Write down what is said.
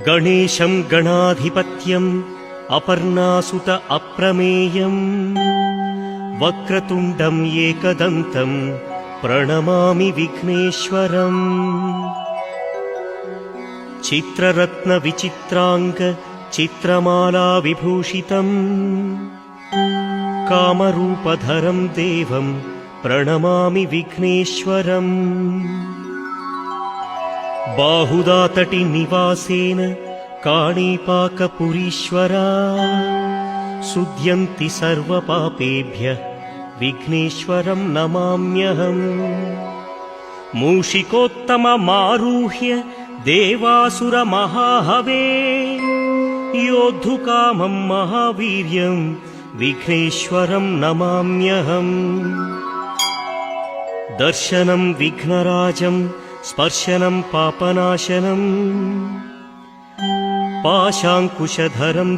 गणेशं गणाधिपत्यम् अपर्णासुत अप्रमेयम् वक्रतुण्डम् एकदन्तम् प्रणमामि विघ्नेश्वरम्। चित्ररत्न विचित्रांग चित्रमाला विभूषितम् कामरूपधरम् देवम् प्रणमामि विघ्नेश्वरम्। बाहुदातटि निवासेन काणीपाकपुरीश्वरा सुध्यन्ति सर्वपापेभ्यः विघ्नेश्वरं नमाम्यहम्। मूषिकोत्तममारुह्य देवासुरमहाहवे योद्धुकामं महावीर्यं विघ्नेश्वरं नमाम्यहम्। दर्शनं विघ्नराजं स्पर्शनं पापनाशनं पाशाङ्कुशधरं